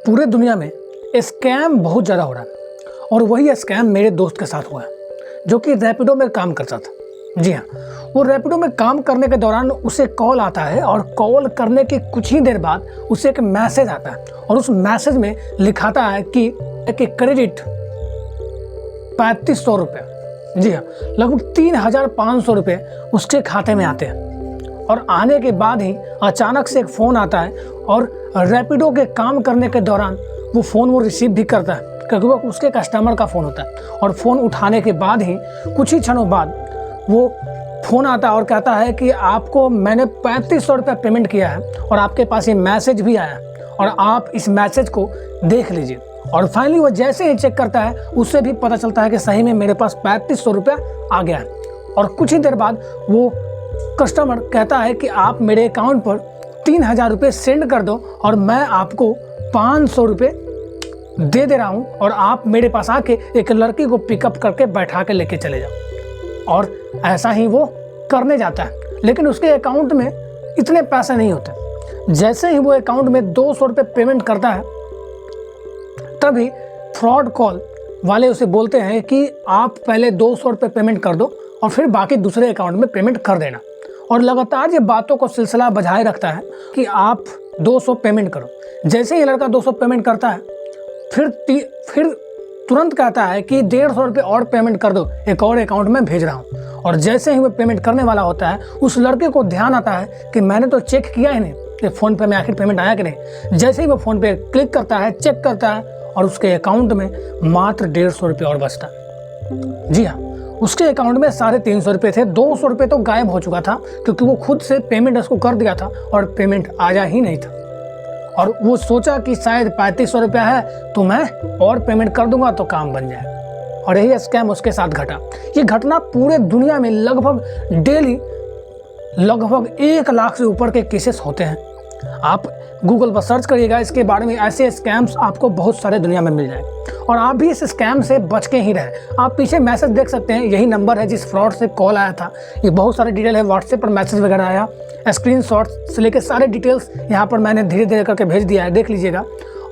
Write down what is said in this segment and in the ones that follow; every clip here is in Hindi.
पूरे दुनिया में स्कैम बहुत ज़्यादा हो रहा है और वही स्कैम मेरे दोस्त के साथ हुआ है जो कि रैपिडो में काम करता था। जी हाँ, वो रैपिडो में काम करने के दौरान उसे कॉल आता है और कॉल करने के कुछ ही देर बाद उसे एक मैसेज आता है और उस मैसेज में लिखाता है कि क्रेडिट 3500 रुपये। जी हाँ, लगभग 3500 रुपये उसके खाते में आते हैं और आने के बाद ही अचानक से एक फ़ोन आता है और रैपिडो के काम करने के दौरान वो फ़ोन वो रिसीव भी करता है क्योंकि वो उसके कस्टमर का फ़ोन होता है। और फ़ोन उठाने के बाद ही कुछ ही क्षणों बाद वो फ़ोन आता है और कहता है कि आपको मैंने 3500 रुपये पेमेंट किया है और आपके पास ये मैसेज भी आया और आप इस मैसेज को देख लीजिए। और फाइनली वो जैसे ही चेक करता है उससे भी पता चलता है कि सही में मेरे पास 3500 रुपया आ गया है। और कुछ ही देर बाद वो कस्टमर कहता है कि आप मेरे अकाउंट पर 3000 रुपये सेंड कर दो और मैं आपको 500 रुपये दे रहा हूँ और आप मेरे पास आके एक लड़की को पिकअप करके बैठा के लेके चले जाओ। और ऐसा ही वो करने जाता है, लेकिन उसके अकाउंट में इतने पैसे नहीं होते। जैसे ही वो अकाउंट में 200 रुपये पेमेंट करता है तभी फ्रॉड कॉल वाले उसे बोलते हैं कि आप पहले 200 रुपये पेमेंट कर दो और फिर बाकी दूसरे अकाउंट में पेमेंट कर देना। और लगातार ये बातों को सिलसिला बजाए रखता है कि आप 200 पेमेंट करो। जैसे ही लड़का 200 पेमेंट करता है फिर तुरंत कहता है कि 150 रुपये और पेमेंट कर दो, एक और अकाउंट में भेज रहा हूँ। और जैसे ही वो पेमेंट करने वाला होता है उस लड़के को ध्यान आता है कि मैंने तो चेक किया ही नहीं कि फ़ोन पे में आखिर पेमेंट आया कि नहीं। जैसे ही वो फ़ोन पे क्लिक करता है, चेक करता है और उसके अकाउंट में मात्र 150 रुपये और बचता है। जी हाँ, उसके अकाउंट में 350 रुपये थे, 200 रुपये तो गायब हो चुका था क्योंकि वो खुद से पेमेंट उसको कर दिया था और पेमेंट आया ही नहीं था। और वो सोचा कि शायद 3500 रुपया है तो मैं और पेमेंट कर दूंगा तो काम बन जाए। और यही स्कैम उसके साथ घटा। ये घटना पूरे दुनिया में लगभग डेली लगभग 1 लाख से ऊपर के केसेस होते हैं। आप गूगल पर सर्च करिएगा इसके बारे में, ऐसे स्कैम्स आपको बहुत सारे दुनिया में मिल जाएंगे और आप भी इस स्कैम से बच के ही रहें। आप पीछे मैसेज देख सकते हैं, यही नंबर है जिस फ्रॉड से कॉल आया था। ये बहुत सारे डिटेल है, व्हाट्सएप पर मैसेज वगैरह आया, स्क्रीनशॉट से लेकर सारे डिटेल्स यहाँ पर मैंने धीरे धीरे करके भेज दिया है, देख लीजिएगा।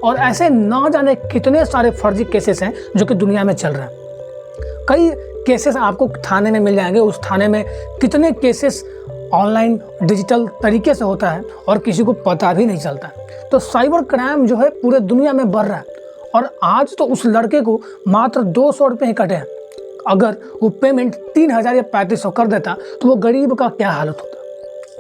और ऐसे ना जाने कितने सारे फर्जी केसेस हैं जो कि दुनिया में चल रहे हैं। कई केसेस आपको थाने में मिल जाएंगे, उस थाने में कितने केसेस ऑनलाइन डिजिटल तरीके से होता है और किसी को पता भी नहीं चलता। तो साइबर क्राइम जो है पूरे दुनिया में बढ़ रहा है। और आज तो उस लड़के को मात्र 200 रुपये ही कटे हैं। अगर वो पेमेंट 3000 या 3500 कर देता तो वो गरीब का क्या हालत होता।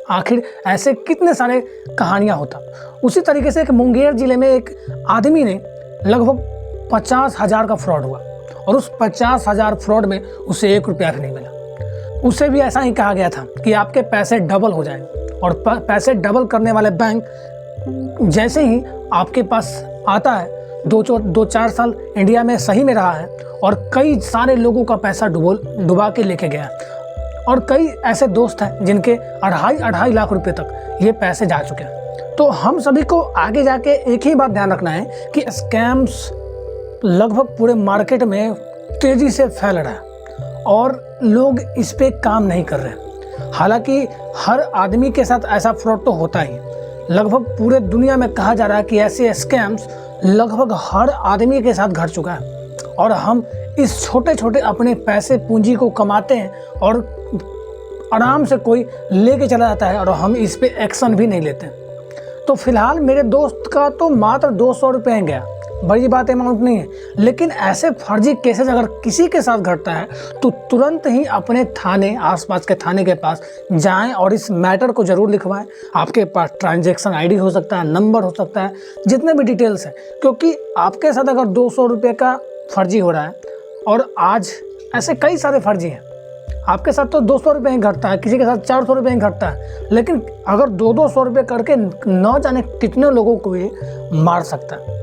आखिर ऐसे कितने सारे कहानियाँ होता। उसी तरीके से एक मुंगेर जिले में एक आदमी ने लगभग 50,000 का फ्रॉड हुआ और उस 50,000 फ्रॉड में उसे 1 रुपया भी नहीं मिला। उसे भी ऐसा ही कहा गया था कि आपके पैसे डबल हो जाएंगे। और पैसे डबल करने वाले बैंक जैसे ही आपके पास आता है, 2-4 साल इंडिया में सही में रहा है और कई सारे लोगों का पैसा डुबा के लेके गया। और कई ऐसे दोस्त हैं जिनके 2.5 लाख रुपए तक ये पैसे जा चुके हैं। तो हम सभी को आगे जाके एक ही बात ध्यान रखना है कि स्कैम्स लगभग पूरे मार्केट में तेज़ी से फैल रहा है और लोग इस पे काम नहीं कर रहे। हालांकि हर आदमी के साथ ऐसा फ्रॉड तो होता ही, लगभग पूरे दुनिया में कहा जा रहा है कि ऐसे स्कैम्स लगभग हर आदमी के साथ घट चुका है। और हम इस छोटे छोटे अपने पैसे पूंजी को कमाते हैं और आराम से कोई लेके चला जाता है और हम इस पे एक्शन भी नहीं लेते। तो फिलहाल मेरे दोस्त का तो मात्र 200 रुपये ही गया, बड़ी बात अमाउंट नहीं है। लेकिन ऐसे फर्जी केसेस अगर किसी के साथ घटता है तो तुरंत ही अपने थाने, आसपास के थाने के पास जाएं और इस मैटर को ज़रूर लिखवाएं। आपके पास ट्रांजैक्शन आईडी हो सकता है, नंबर हो सकता है, जितने भी डिटेल्स हैं। क्योंकि आपके साथ अगर 200 रुपये का फर्जी हो रहा है और आज ऐसे कई सारे फर्जी हैं, आपके साथ तो 200 रुपये ही घटता है, किसी के साथ 400 रुपये ही घटता है, लेकिन अगर 200 रुपये करके न जाने कितने लोगों को ये मार सकता है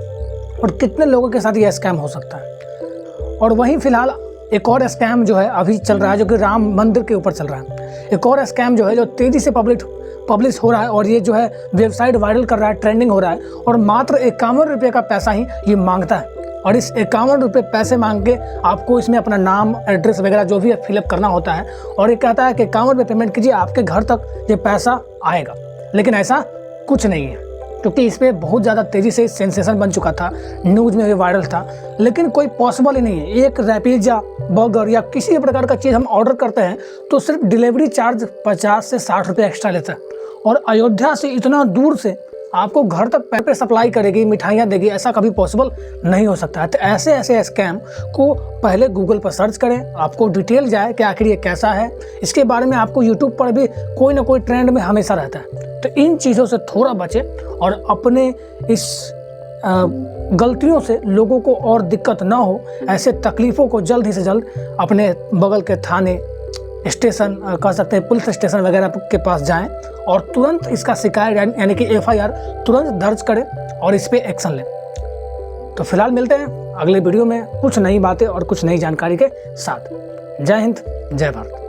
और कितने लोगों के साथ ये स्कैम हो सकता है। और वहीं फिलहाल एक और स्कैम जो है अभी चल रहा है जो कि राम मंदिर के ऊपर चल रहा है। एक और स्कैम जो है जो तेज़ी से पब्लिश हो रहा है और ये जो है वेबसाइट वायरल कर रहा है, ट्रेंडिंग हो रहा है और मात्र 51 रुपये का पैसा ही ये मांगता है। और इस 51 रुपये पैसे मांग के आपको इसमें अपना नाम, एड्रेस वगैरह जो भी है फिलअप करना होता है और ये कहता है कि 51 रुपये पेमेंट कीजिए, आपके घर तक ये पैसा आएगा। लेकिन ऐसा कुछ नहीं है। क्योंकि इस पर बहुत ज़्यादा तेज़ी से सेंसेशन बन चुका था, न्यूज़ में भी वायरल था। लेकिन कोई पॉसिबल ही नहीं है। एक रैपिड या बर्गर या किसी भी प्रकार का चीज़ हम ऑर्डर करते हैं तो सिर्फ डिलीवरी चार्ज 50 से 60 रुपये एक्स्ट्रा लेता है, और अयोध्या से इतना दूर से आपको घर तक पैसे सप्लाई करेगी, मिठाइयाँ देगी, ऐसा कभी पॉसिबल नहीं हो सकता है। तो ऐसे स्कैम को पहले गूगल पर सर्च करें, आपको डिटेल जाए कि आखिर ये कैसा है। इसके बारे में आपको यूट्यूब पर भी कोई ना कोई ट्रेंड में हमेशा रहता है। तो इन चीज़ों से थोड़ा बचें और अपने इस गलतियों से लोगों को और दिक्कत ना हो, ऐसे तकलीफ़ों को जल्द ही से जल्द अपने बगल के थाने, स्टेशन, कह सकते हैं पुलिस स्टेशन वगैरह के पास जाएं और तुरंत इसका शिकायत यानी कि FIR तुरंत दर्ज करें और इस पर एक्शन लें। तो फिलहाल मिलते हैं अगले वीडियो में कुछ नई बातें और कुछ नई जानकारी के साथ। जय हिंद, जय भारत।